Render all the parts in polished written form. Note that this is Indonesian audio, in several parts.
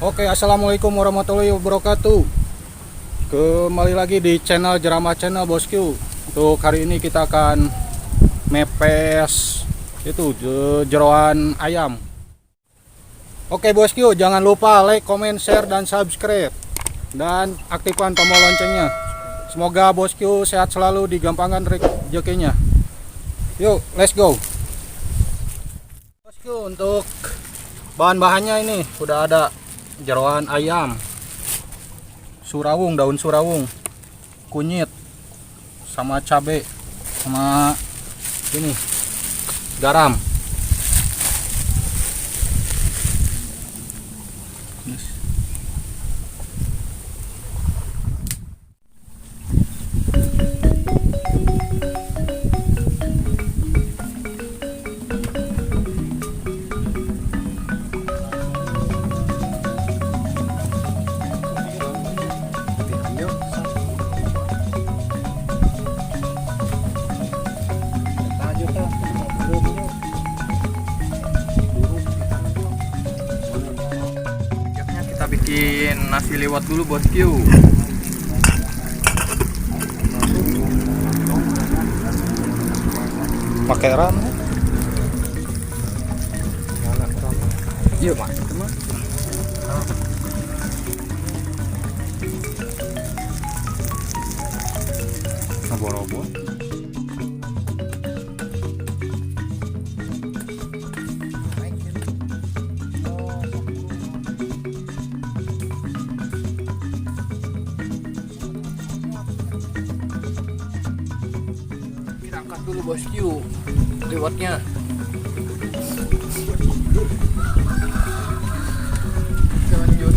Oke, assalamualaikum warahmatullahi wabarakatuh. Kembali lagi di channel Jerama Channel bosku. Untuk hari ini kita akan mepes itu jeroan ayam. Oke bosku, jangan lupa like, comment, share, dan subscribe, dan aktifkan tombol loncengnya. Semoga bosku sehat selalu, digampangkan rezekinya. Yuk, let's go. Bosku, untuk bahan-bahannya ini udah ada jeroan ayam, surawung, daun surawung, kunyit, sama cabai, sama ini garam. Kita bikin nasi liwet dulu bosku. Pakai ram. Yuk mas, teman. Robo-robo. Kita angkat dulu bosku liwetnya. Kita lanjut.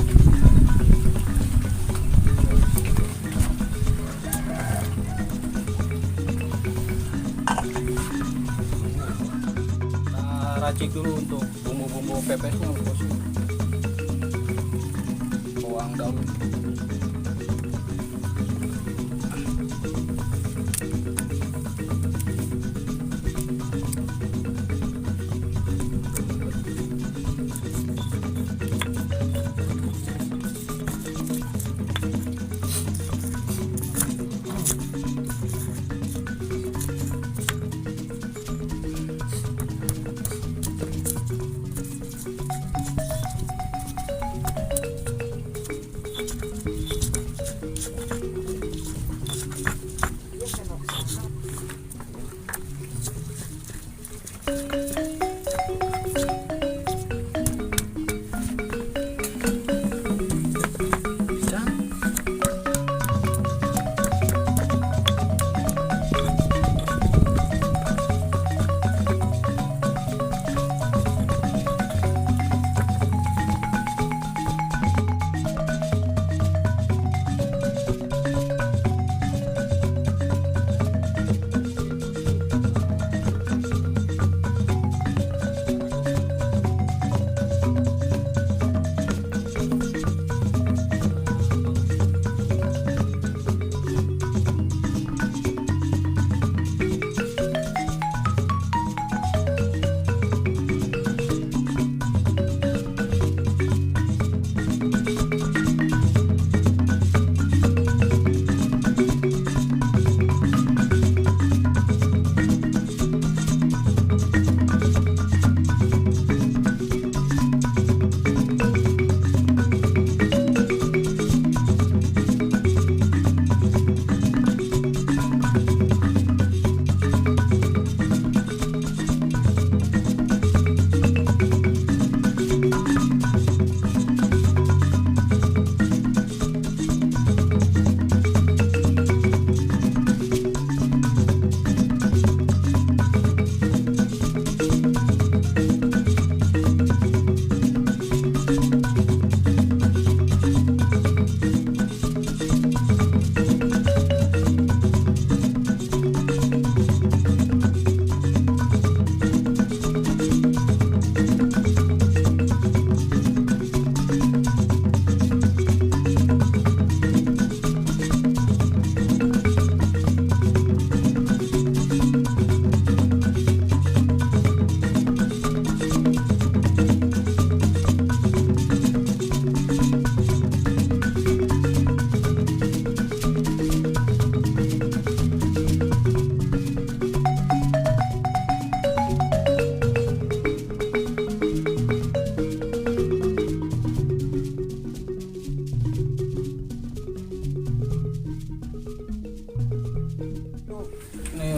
Kita racik dulu untuk bumbu-bumbu pepesnya bosku. Bawang daun.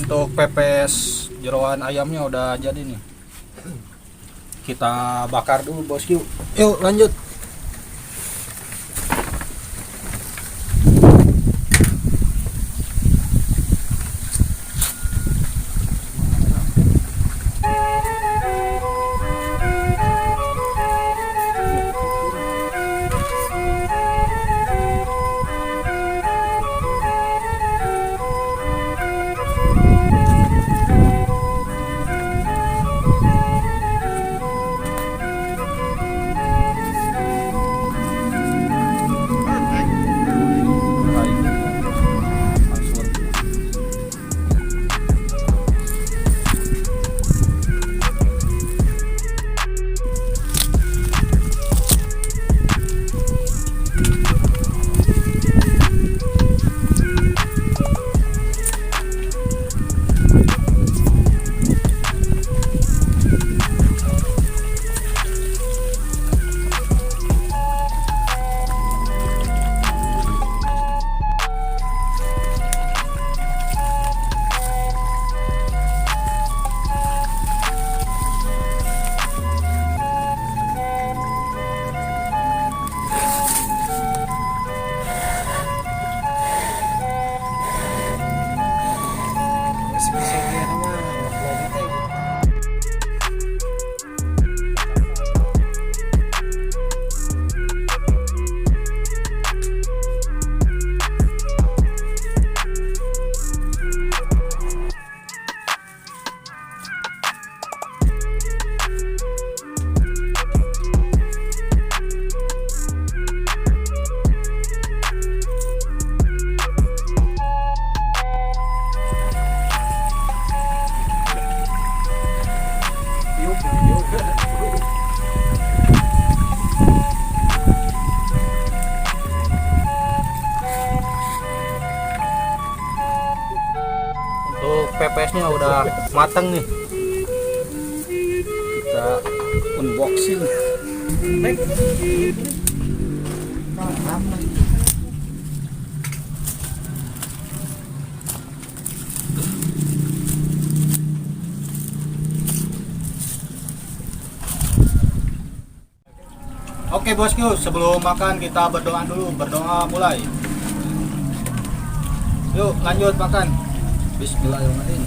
Untuk pepes jeroan ayamnya udah jadi nih. Kita bakar dulu bosku. Yuk lanjut. Untuk pepesnya udah mateng nih. Kita unboxing. Oke bosku, sebelum makan kita berdoa dulu. Berdoa mulai. Yuk lanjut makan. Bismillahirrahmanirrahim.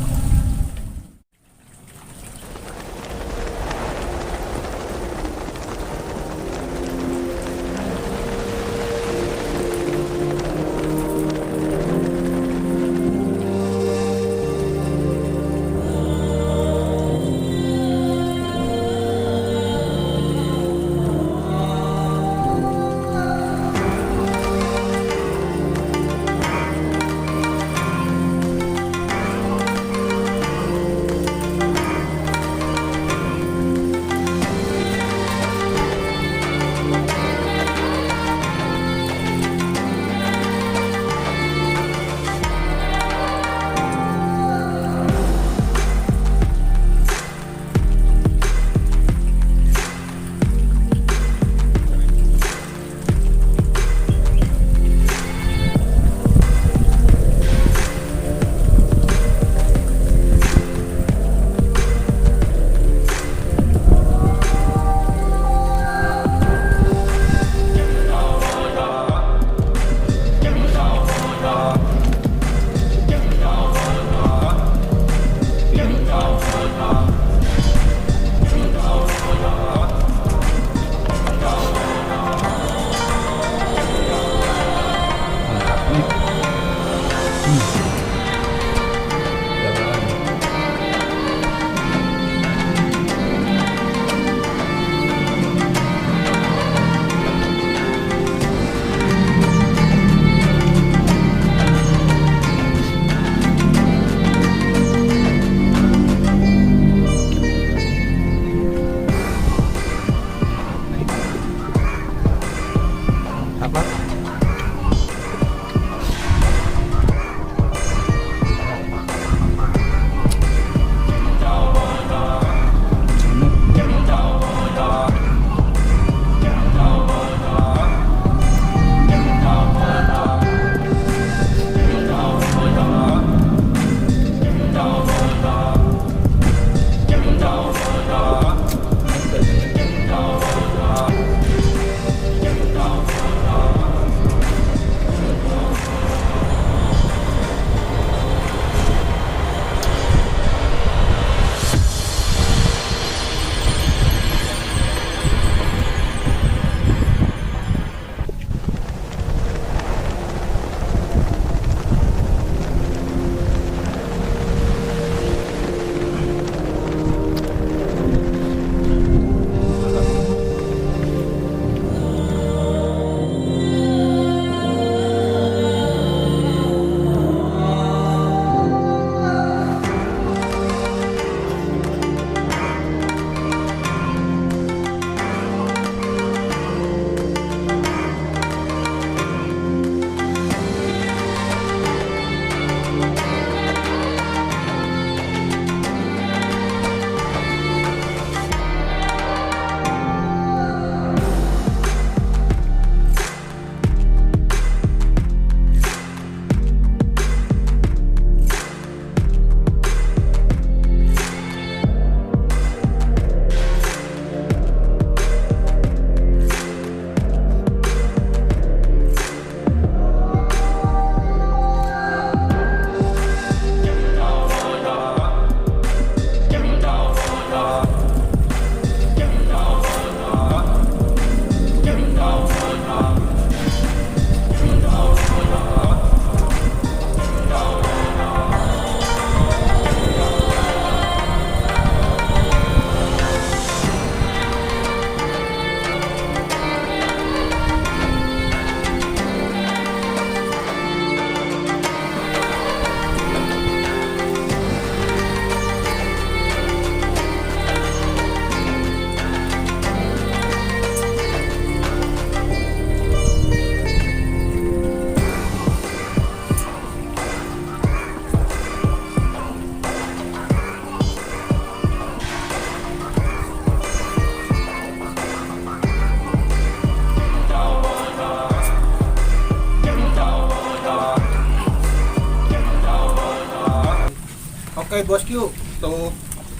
Oke bosku, tuh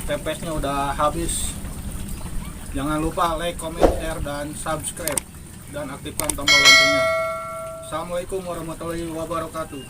pepesnya udah habis. Jangan lupa like, comment, share, dan subscribe, dan aktifkan tombol loncengnya. Assalamualaikum warahmatullahi wabarakatuh.